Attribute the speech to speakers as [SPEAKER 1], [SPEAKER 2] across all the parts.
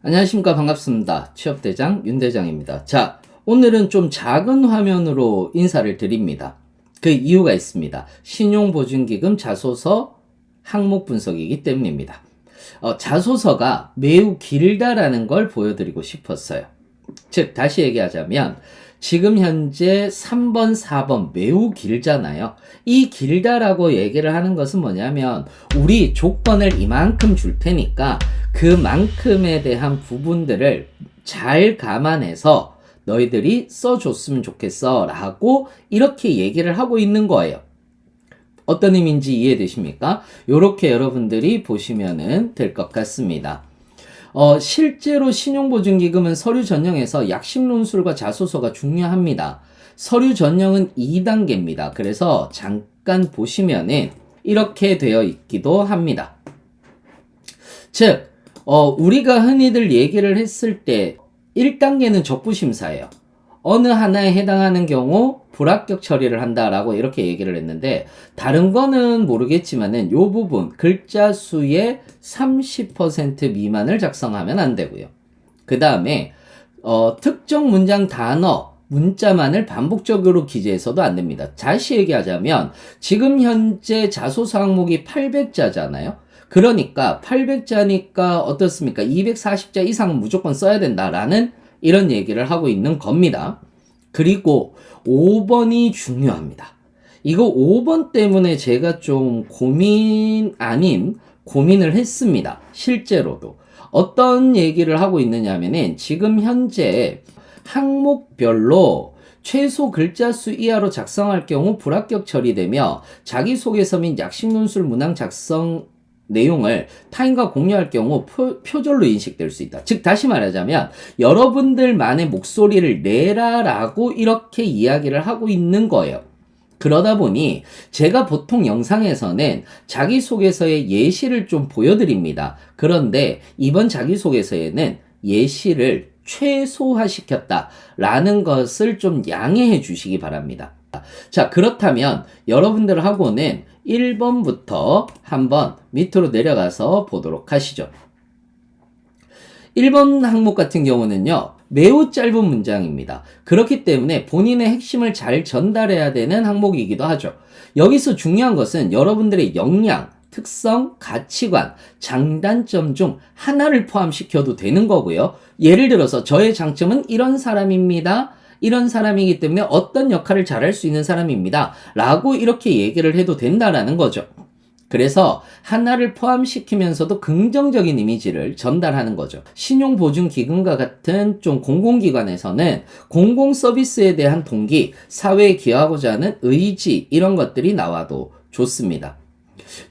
[SPEAKER 1] 안녕하십니까. 반갑습니다. 취업대장 윤대장입니다. 자, 오늘은 좀 작은 화면으로 인사를 드립니다. 그 이유가 있습니다. 신용보증기금 자소서 항목 분석이기 때문입니다. 자소서가 매우 길다라는 걸 보여드리고 싶었어요. 즉, 다시 얘기하자면 지금 현재 3번, 4번 매우 길잖아요. 이 길다라고 얘기를 하는 것은 뭐냐면 우리 조건을 이만큼 줄 테니까 그만큼에 대한 부분들을 잘 감안해서 너희들이 써줬으면 좋겠어 라고 이렇게 얘기를 하고 있는 거예요. 어떤 의미인지 이해되십니까? 이렇게 여러분들이 보시면 될 것 같습니다. 실제로 신용보증기금은 서류 전형에서 약식 논술과 자소서가 중요합니다. 서류 전형은 2단계입니다. 그래서 잠깐 보시면은 이렇게 되어 있기도 합니다. 즉, 우리가 흔히들 얘기를 했을 때 1단계는 적부심사예요. 어느 하나에 해당하는 경우 불합격 처리를 한다라고 이렇게 얘기를 했는데, 다른 거는 모르겠지만은 요 부분 글자 수의 30% 미만을 작성하면 안 되고요. 그 다음에 특정 문장 단어 문자만을 반복적으로 기재해서도 안 됩니다. 다시 얘기하자면 지금 현재 자소서 항목이 800자잖아요. 그러니까 800자니까 어떻습니까? 240자 이상은 무조건 써야 된다라는 이런 얘기를 하고 있는 겁니다. 그리고 5번이 중요합니다. 이거 5번 때문에 제가 좀 고민을 했습니다. 실제로도. 어떤 얘기를 하고 있느냐 하면은 지금 현재 항목별로 최소 글자 수 이하로 작성할 경우 불합격 처리되며 자기소개서 및 약식 논술 문항 작성 내용을 타인과 공유할 경우 표절로 인식될 수 있다. 즉 다시 말하자면 여러분들만의 목소리를 내라라고 이렇게 이야기를 하고 있는 거예요. 그러다 보니 제가 보통 영상에서는 자기소개서의 예시를 좀 보여드립니다. 그런데 이번 자기소개서에는 예시를 최소화시켰다라는 것을 좀 양해해 주시기 바랍니다. 자, 그렇다면 여러분들하고는 1번부터 한번 밑으로 내려가서 보도록 하시죠. 1번 항목 같은 경우는요, 매우 짧은 문장입니다. 그렇기 때문에 본인의 핵심을 잘 전달해야 되는 항목이기도 하죠. 여기서 중요한 것은 여러분들의 역량, 특성, 가치관, 장단점 중 하나를 포함시켜도 되는 거고요. 예를 들어서 저의 장점은 이런 사람입니다. 이런 사람이기 때문에 어떤 역할을 잘할 수 있는 사람입니다. 라고 이렇게 얘기를 해도 된다라는 거죠. 그래서 하나를 포함시키면서도 긍정적인 이미지를 전달하는 거죠. 신용보증기금과 같은 좀 공공기관에서는 공공서비스에 대한 동기, 사회에 기여하고자 하는 의지 이런 것들이 나와도 좋습니다.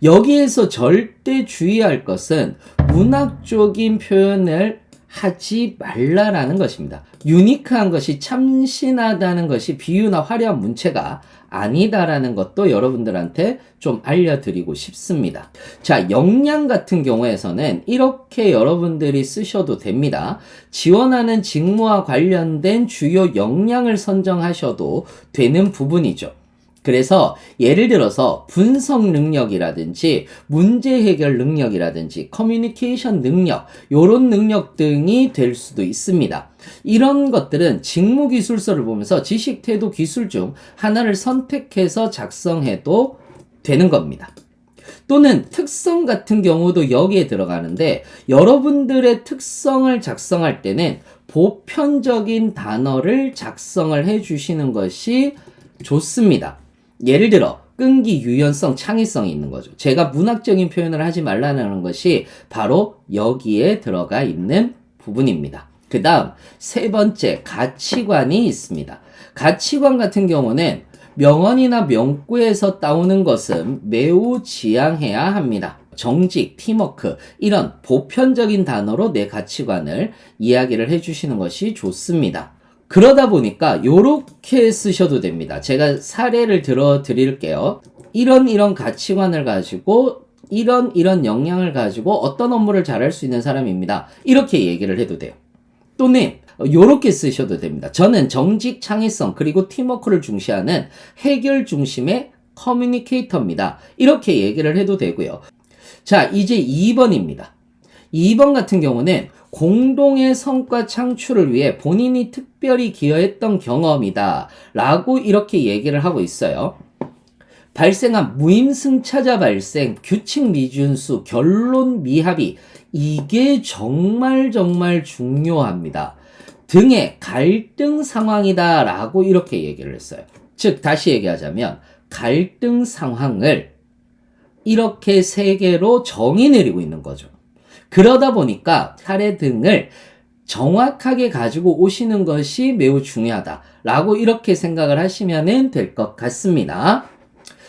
[SPEAKER 1] 여기에서 절대 주의할 것은 문학적인 표현을 하지 말라라는 것입니다. 유니크한 것이 참신하다는 것이 비유나 화려한 문체가 아니다라는 것도 여러분들한테 좀 알려드리고 싶습니다. 자, 역량 같은 경우에서는 이렇게 여러분들이 쓰셔도 됩니다. 지원하는 직무와 관련된 주요 역량을 선정하셔도 되는 부분이죠. 그래서 예를 들어서 분석 능력이라든지 문제 해결 능력이라든지 커뮤니케이션 능력 요런 능력 등이 될 수도 있습니다. 이런 것들은 직무기술서를 보면서 지식, 태도, 기술 중 하나를 선택해서 작성해도 되는 겁니다. 또는 특성 같은 경우도 여기에 들어가는데 여러분들의 특성을 작성할 때는 보편적인 단어를 작성을 해주시는 것이 좋습니다. 예를 들어 끈기, 유연성, 창의성이 있는 거죠. 제가 문학적인 표현을 하지 말라는 것이 바로 여기에 들어가 있는 부분입니다. 그 다음 세 번째, 가치관이 있습니다. 가치관 같은 경우는 명언이나 명구에서 따오는 것은 매우 지양해야 합니다. 정직, 팀워크 이런 보편적인 단어로 내 가치관을 이야기를 해주시는 것이 좋습니다. 그러다 보니까 요렇게 쓰셔도 됩니다. 제가 사례를 들어 드릴게요. 이런 가치관을 가지고 이런 역량을 가지고 어떤 업무를 잘할 수 있는 사람입니다. 이렇게 얘기를 해도 돼요. 또는 요렇게 쓰셔도 됩니다. 저는 정직, 창의성 그리고 팀워크를 중시하는 해결 중심의 커뮤니케이터입니다. 이렇게 얘기를 해도 되고요. 자, 이제 2번입니다. 2번 같은 경우는 공동의 성과 창출을 위해 본인이 특별히 기여했던 경험이다 라고 이렇게 얘기를 하고 있어요. 발생한 무임승차자 발생, 규칙 미준수, 결론 미합의, 이게 정말 중요합니다. 등의 갈등 상황이다 라고 이렇게 얘기를 했어요. 즉 다시 얘기하자면 갈등 상황을 이렇게 세 개로 정의 내리고 있는 거죠. 그러다 보니까 사례 등을 정확하게 가지고 오시는 것이 매우 중요하다라고 이렇게 생각을 하시면 될 것 같습니다.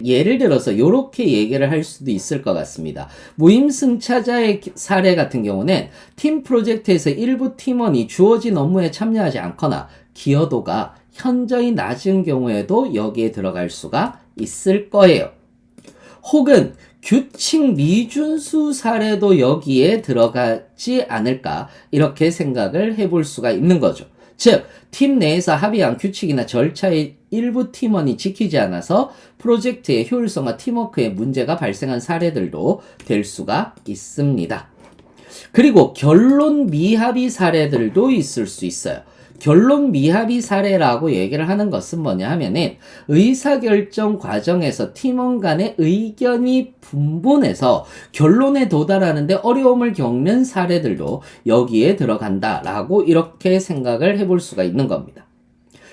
[SPEAKER 1] 예를 들어서 이렇게 얘기를 할 수도 있을 것 같습니다. 무임승차자의 사례 같은 경우는 팀 프로젝트에서 일부 팀원이 주어진 업무에 참여하지 않거나 기여도가 현저히 낮은 경우에도 여기에 들어갈 수가 있을 거예요. 혹은 규칙 미준수 사례도 여기에 들어가지 않을까 이렇게 생각을 해볼 수가 있는 거죠. 즉, 팀 내에서 합의한 규칙이나 절차의 일부 팀원이 지키지 않아서 프로젝트의 효율성과 팀워크에 문제가 발생한 사례들도 될 수가 있습니다. 그리고 결론 미합의 사례들도 있을 수 있어요. 결론 미합의 사례라고 얘기를 하는 것은 뭐냐 하면은 의사결정 과정에서 팀원 간의 의견이 분분해서 결론에 도달하는데 어려움을 겪는 사례들도 여기에 들어간다라고 이렇게 생각을 해볼 수가 있는 겁니다.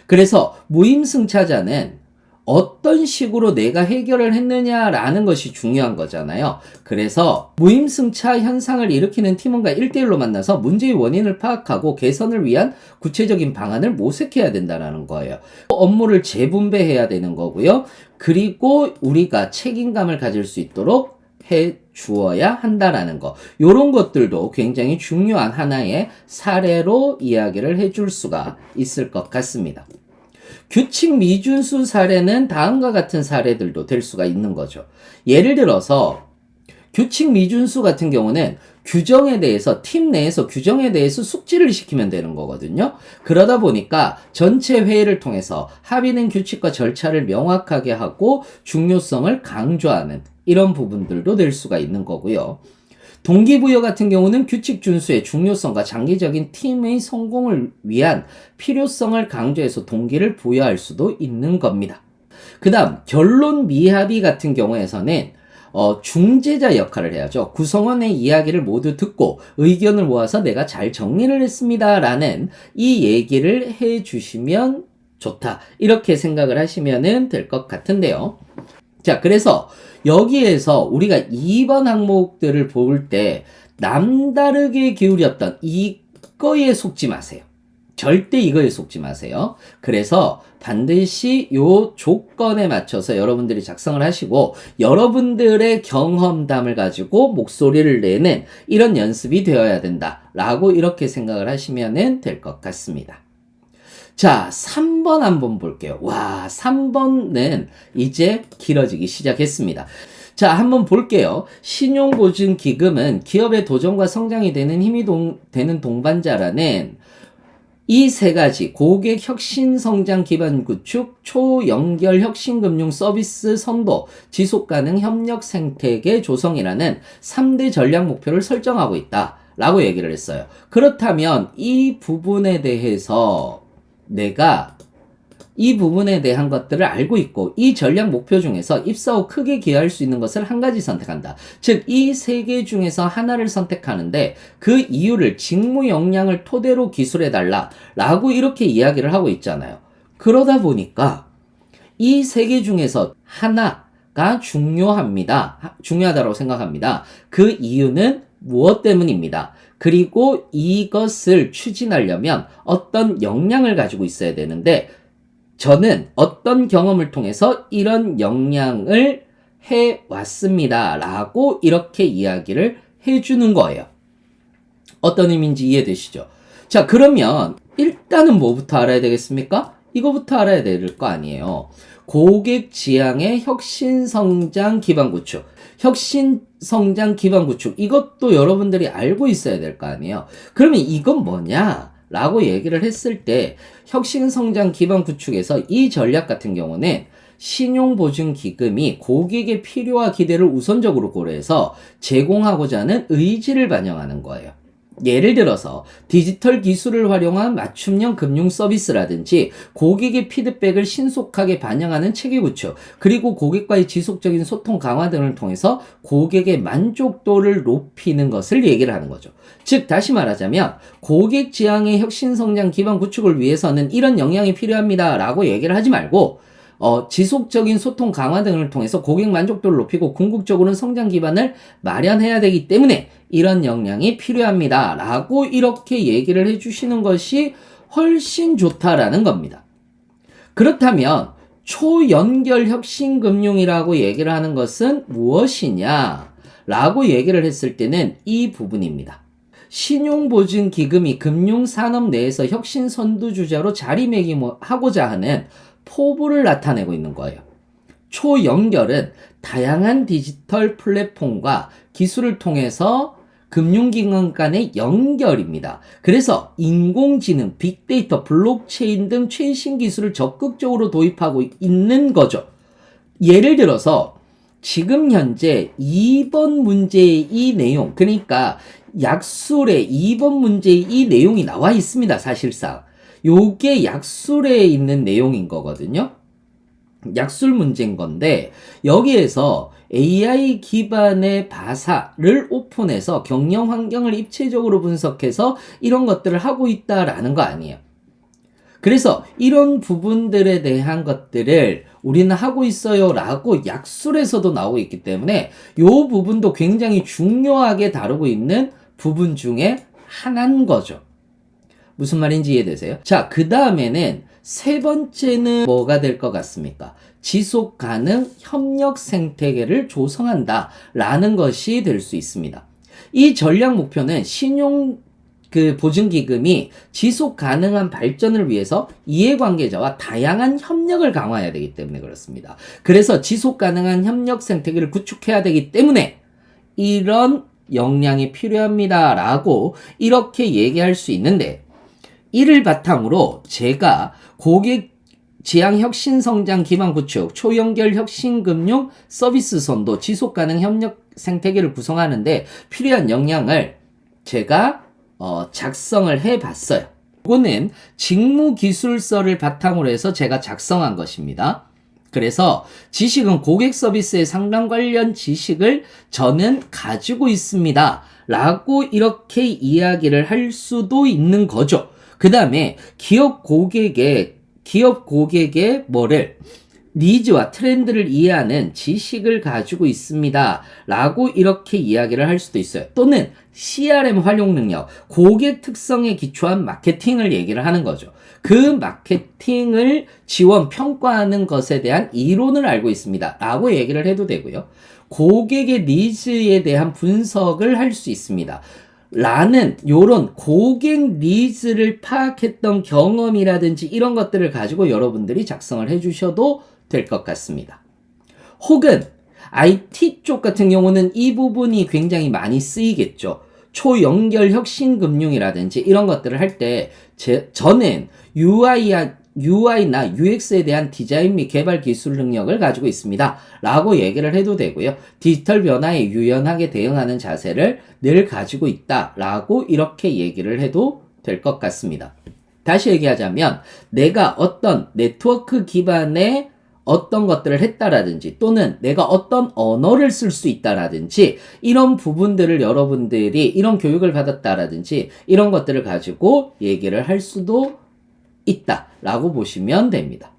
[SPEAKER 1] 그래서 무임승차자는 어떤 식으로 내가 해결을 했느냐라는 것이 중요한 거잖아요. 그래서 무임승차 현상을 일으키는 팀원과 1대1로 만나서 문제의 원인을 파악하고 개선을 위한 구체적인 방안을 모색해야 된다는 거예요. 업무를 재분배해야 되는 거고요. 그리고 우리가 책임감을 가질 수 있도록 해 주어야 한다라는 거. 요런 것들도 굉장히 중요한 하나의 사례로 이야기를 해줄 수가 있을 것 같습니다. 규칙 미준수 사례는 다음과 같은 사례들도 될 수가 있는 거죠. 예를 들어서 규칙 미준수 같은 경우는 규정에 대해서 팀 내에서 규정에 대해서 숙지를 시키면 되는 거거든요. 그러다 보니까 전체 회의를 통해서 합의된 규칙과 절차를 명확하게 하고 중요성을 강조하는 이런 부분들도 될 수가 있는 거고요. 동기부여 같은 경우는 규칙 준수의 중요성과 장기적인 팀의 성공을 위한 필요성을 강조해서 동기를 부여할 수도 있는 겁니다. 그 다음 결론 미합의 같은 경우에서는 중재자 역할을 해야죠. 구성원의 이야기를 모두 듣고 의견을 모아서 내가 잘 정리를 했습니다 라는 이 얘기를 해주시면 좋다 이렇게 생각을 하시면 될 것 같은데요. 자, 그래서 여기에서 우리가 2번 항목들을 볼 때 남다르게 기울였던 이거에 속지 마세요. 절대 이거에 속지 마세요. 그래서 반드시 요 조건에 맞춰서 여러분들이 작성을 하시고 여러분들의 경험담을 가지고 목소리를 내는 이런 연습이 되어야 된다라고 이렇게 생각을 하시면 될 것 같습니다. 자, 3번 한번 볼게요. 와, 3번은 이제 길어지기 시작했습니다. 자, 한번 볼게요. 신용보증기금은 기업의 도전과 성장이 되는 힘이 되는 동반자라는 이 세 가지 고객 혁신 성장 기반 구축, 초연결 혁신 금융 서비스 선도, 지속 가능 협력 생태계 조성이라는 3대 전략 목표를 설정하고 있다. 라고 얘기를 했어요. 그렇다면 이 부분에 대해서 내가 이 부분에 대한 것들을 알고 있고 이 전략 목표 중에서 입사 후 크게 기여할 수 있는 것을 한 가지 선택한다. 즉, 이 세 개 중에서 하나를 선택하는데 그 이유를 직무 역량을 토대로 기술해달라 라고 이렇게 이야기를 하고 있잖아요. 그러다 보니까 이 세 개 중에서 하나가 중요하다고 생각합니다. 그 이유는 무엇 때문입니다. 그리고 이것을 추진하려면 어떤 역량을 가지고 있어야 되는데 저는 어떤 경험을 통해서 이런 역량을 해왔습니다 라고 이렇게 이야기를 해주는 거예요. 어떤 의미인지 이해되시죠? 자, 그러면 일단은 뭐부터 알아야 되겠습니까? 이거부터 알아야 될 거 아니에요. 고객 지향의 혁신성장 기반 구축. 혁신성장 기반 구축. 이것도 여러분들이 알고 있어야 될 거 아니에요. 그러면 이건 뭐냐? 라고 얘기를 했을 때 혁신성장 기반 구축에서 이 전략 같은 경우는 신용보증기금이 고객의 필요와 기대를 우선적으로 고려해서 제공하고자 하는 의지를 반영하는 거예요. 예를 들어서 디지털 기술을 활용한 맞춤형 금융 서비스라든지 고객의 피드백을 신속하게 반영하는 체계 구축, 그리고 고객과의 지속적인 소통 강화 등을 통해서 고객의 만족도를 높이는 것을 얘기를 하는 거죠. 즉 다시 말하자면 고객 지향의 혁신 성장 기반 구축을 위해서는 이런 역량이 필요합니다 라고 얘기를 하지 말고 지속적인 소통 강화 등을 통해서 고객 만족도를 높이고 궁극적으로는 성장 기반을 마련해야 되기 때문에 이런 역량이 필요합니다 라고 이렇게 얘기를 해주시는 것이 훨씬 좋다라는 겁니다. 그렇다면 초연결 혁신금융이라고 얘기를 하는 것은 무엇이냐 라고 얘기를 했을 때는 이 부분입니다. 신용보증기금이 금융산업 내에서 혁신 선두주자로 자리매김하고자 하는 포부를 나타내고 있는 거예요. 초연결은 다양한 디지털 플랫폼과 기술을 통해서 금융기관 간의 연결입니다. 그래서 인공지능, 빅데이터, 블록체인 등 최신 기술을 적극적으로 도입하고 있는 거죠. 예를 들어서 지금 현재 2번 문제의 이 내용, 그러니까 약술의 2번 문제의 이 내용이 나와 있습니다. 사실상. 요게 약술에 있는 내용인 거거든요. 약술 문제인 건데 여기에서 AI 기반의 바사를 오픈해서 경영 환경을 입체적으로 분석해서 이런 것들을 하고 있다라는 거 아니에요. 그래서 이런 부분들에 대한 것들을 우리는 하고 있어요 라고 약술에서도 나오고 있기 때문에 요 부분도 굉장히 중요하게 다루고 있는 부분 중에 하나인 거죠. 무슨 말인지 이해되세요? 자, 그 다음에는 세 번째는 뭐가 될 것 같습니까? 지속 가능 협력 생태계를 조성한다 라는 것이 될 수 있습니다. 이 전략 목표는 신용 보증기금이 지속 가능한 발전을 위해서 이해관계자와 다양한 협력을 강화해야 되기 때문에 그렇습니다. 그래서 지속 가능한 협력 생태계를 구축해야 되기 때문에 이런 역량이 필요합니다 라고 이렇게 얘기할 수 있는데 이를 바탕으로 제가 고객 지향 혁신 성장 기반 구축, 초연결 혁신 금융 서비스 선도, 지속 가능 협력 생태계를 구성하는데 필요한 역량을 제가 작성을 해 봤어요. 이거는 직무 기술서를 바탕으로 해서 제가 작성한 것입니다. 그래서 지식은 고객 서비스의 상담 관련 지식을 저는 가지고 있습니다 라고 이렇게 이야기를 할 수도 있는 거죠. 그 다음에 기업 고객의 니즈와 트렌드를 이해하는 지식을 가지고 있습니다 라고 이렇게 이야기를 할 수도 있어요. 또는 CRM 활용 능력, 고객 특성에 기초한 마케팅을 얘기를 하는 거죠. 그 마케팅을 지원, 평가하는 것에 대한 이론을 알고 있습니다 라고 얘기를 해도 되고요. 고객의 니즈에 대한 분석을 할 수 있습니다 라는 요런 고객 니즈를 파악했던 경험이라든지 이런 것들을 가지고 여러분들이 작성을 해주셔도 될 것 같습니다. 혹은 IT 쪽 같은 경우는 이 부분이 굉장히 많이 쓰이겠죠. 초연결 혁신금융이라든지 이런 것들을 할 때 저는 UI나 UX에 대한 디자인 및 개발 기술 능력을 가지고 있습니다 라고 얘기를 해도 되고요. 디지털 변화에 유연하게 대응하는 자세를 늘 가지고 있다 라고 이렇게 얘기를 해도 될 것 같습니다. 다시 얘기하자면 내가 어떤 네트워크 기반의 어떤 것들을 했다라든지 또는 내가 어떤 언어를 쓸 수 있다라든지 이런 부분들을 여러분들이 이런 교육을 받았다라든지 이런 것들을 가지고 얘기를 할 수도 있다라고 보시면 됩니다.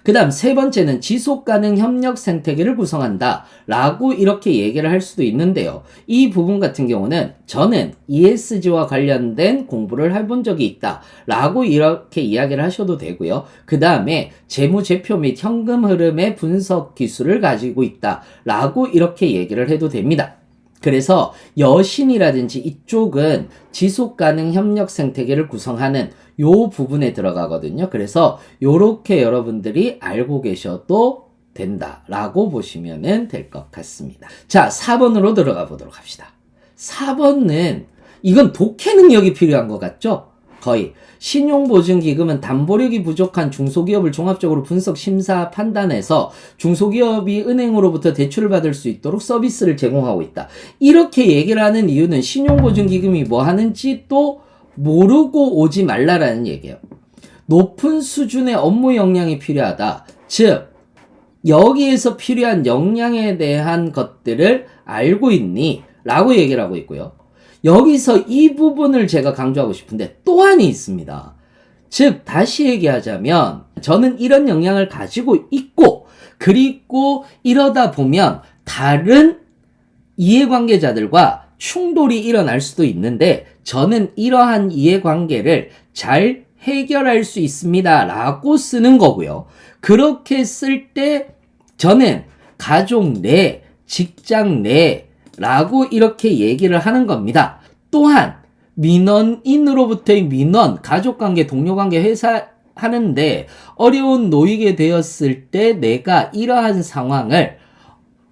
[SPEAKER 1] 그 다음 세 번째는 지속 가능 협력 생태계를 구성한다 라고 이렇게 얘기를 할 수도 있는데요. 이 부분 같은 경우는 저는 ESG와 관련된 공부를 해본 적이 있다 라고 이렇게 이야기를 하셔도 되고요. 그 다음에 재무제표 및 현금 흐름의 분석 기술을 가지고 있다 라고 이렇게 얘기를 해도 됩니다. 그래서 여신이라든지 이쪽은 지속 가능 협력 생태계를 구성하는 요 부분에 들어가거든요. 그래서 요렇게 여러분들이 알고 계셔도 된다라고 보시면 될 것 같습니다. 자, 4번으로 들어가 보도록 합시다. 4번은 이건 독해 능력이 필요한 것 같죠? 거의. 신용보증기금은 담보력이 부족한 중소기업을 종합적으로 분석, 심사, 판단해서 중소기업이 은행으로부터 대출을 받을 수 있도록 서비스를 제공하고 있다. 이렇게 얘기를 하는 이유는 신용보증기금이 뭐 하는지 또 모르고 오지 말라라는 얘기예요. 높은 수준의 업무 역량이 필요하다. 즉, 여기에서 필요한 역량에 대한 것들을 알고 있니? 라고 얘기를 하고 있고요. 여기서 이 부분을 제가 강조하고 싶은데 또 하나 있습니다. 즉, 다시 얘기하자면 저는 이런 역량을 가지고 있고, 그리고 이러다 보면 다른 이해관계자들과 충돌이 일어날 수도 있는데 저는 이러한 이해관계를 잘 해결할 수 있습니다 라고 쓰는 거고요. 그렇게 쓸 때 저는 가족 내, 직장 내 라고 이렇게 얘기를 하는 겁니다. 또한 민원인으로부터의 민원, 가족관계, 동료관계, 회사 하는데 어려운 놓이게 되었을 때 내가 이러한 상황을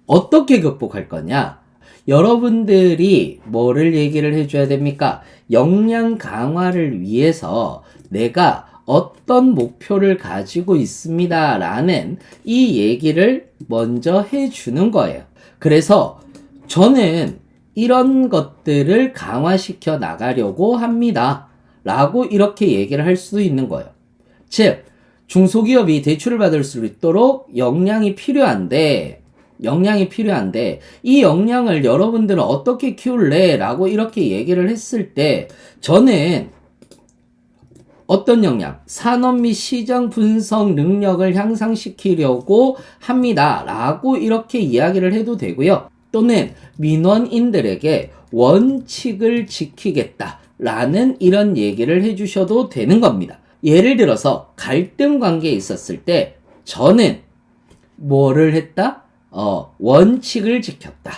[SPEAKER 1] 어떻게 극복할 거냐? 여러분들이 뭐를 얘기를 해줘야 됩니까? 역량 강화를 위해서 내가 어떤 목표를 가지고 있습니다 라는 이 얘기를 먼저 해주는 거예요. 그래서 저는 이런 것들을 강화시켜 나가려고 합니다 라고 이렇게 얘기를 할 수도 있는 거예요. 즉, 중소기업이 대출을 받을 수 있도록 역량이 필요한데 이 역량을 여러분들은 어떻게 키울래? 라고 이렇게 얘기를 했을 때 저는 어떤 역량? 산업 및 시장 분석 능력을 향상시키려고 합니다 라고 이렇게 이야기를 해도 되고요. 또는 민원인들에게 원칙을 지키겠다 라는 이런 얘기를 해주셔도 되는 겁니다. 예를 들어서 갈등 관계에 있었을 때 저는 뭐를 했다? 원칙을 지켰다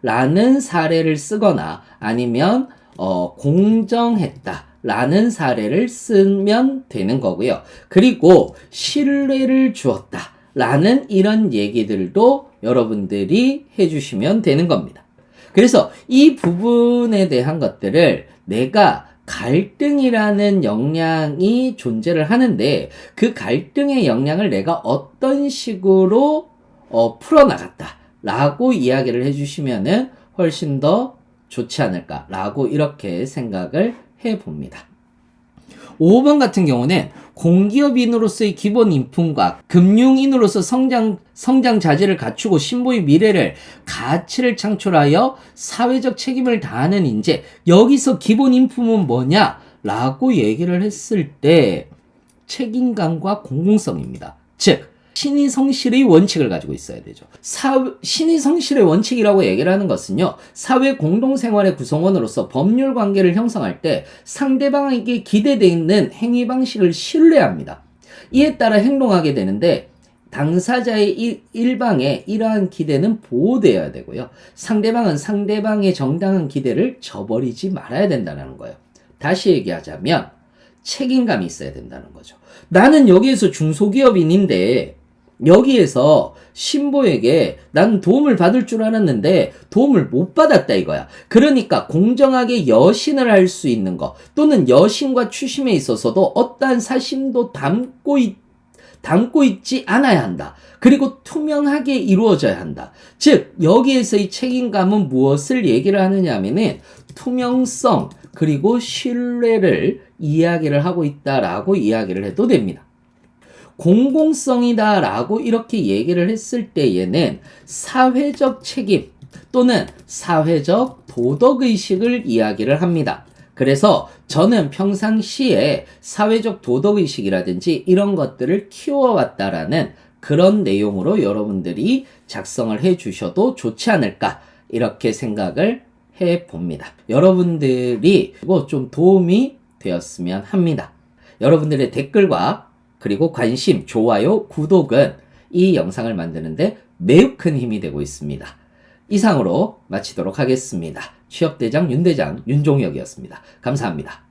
[SPEAKER 1] 라는 사례를 쓰거나 아니면 공정했다 라는 사례를 쓰면 되는 거고요. 그리고 신뢰를 주었다 라는 이런 얘기들도 여러분들이 해주시면 되는 겁니다. 그래서 이 부분에 대한 것들을 내가 갈등이라는 역량이 존재를 하는데 그 갈등의 역량을 내가 어떤 식으로 풀어나갔다 라고 이야기를 해주시면은 훨씬 더 좋지 않을까 라고 이렇게 생각을 해봅니다. 5번 같은 경우는 공기업인으로서의 기본 인품과 금융인으로서 성장 자질을 갖추고 신보의 미래를 가치를 창출하여 사회적 책임을 다하는 인재. 여기서 기본 인품은 뭐냐? 라고 얘기를 했을 때 책임감과 공공성입니다. 즉, 신의 성실의 원칙을 가지고 있어야 되죠. 신의 성실의 원칙이라고 얘기를 하는 것은요, 사회 공동생활의 구성원으로서 법률 관계를 형성할 때 상대방에게 기대되어 있는 행위 방식을 신뢰합니다. 이에 따라 행동하게 되는데 당사자의 일방에 이러한 기대는 보호되어야 되고요. 상대방은 상대방의 정당한 기대를 저버리지 말아야 된다는 거예요. 다시 얘기하자면 책임감이 있어야 된다는 거죠. 나는 여기에서 중소기업인인데 여기에서 신보에게 난 도움을 받을 줄 알았는데 도움을 못 받았다 이거야. 그러니까 공정하게 여신을 할 수 있는 거 또는 여신과 추심에 있어서도 어떠한 사심도 담고 있지 않아야 한다. 그리고 투명하게 이루어져야 한다. 즉 여기에서의 책임감은 무엇을 얘기를 하느냐 하면은 투명성 그리고 신뢰를 이야기를 하고 있다라고 이야기를 해도 됩니다. 공공성이다 라고 이렇게 얘기를 했을 때에는 사회적 책임 또는 사회적 도덕의식을 이야기를 합니다. 그래서 저는 평상시에 사회적 도덕의식이라든지 이런 것들을 키워왔다라는 그런 내용으로 여러분들이 작성을 해 주셔도 좋지 않을까 이렇게 생각을 해 봅니다. 여러분들이 좀 도움이 되었으면 합니다. 여러분들의 댓글과 그리고 관심, 좋아요, 구독은 이 영상을 만드는데 매우 큰 힘이 되고 있습니다. 이상으로 마치도록 하겠습니다. 취업대장 윤대장 윤종혁이었습니다. 감사합니다.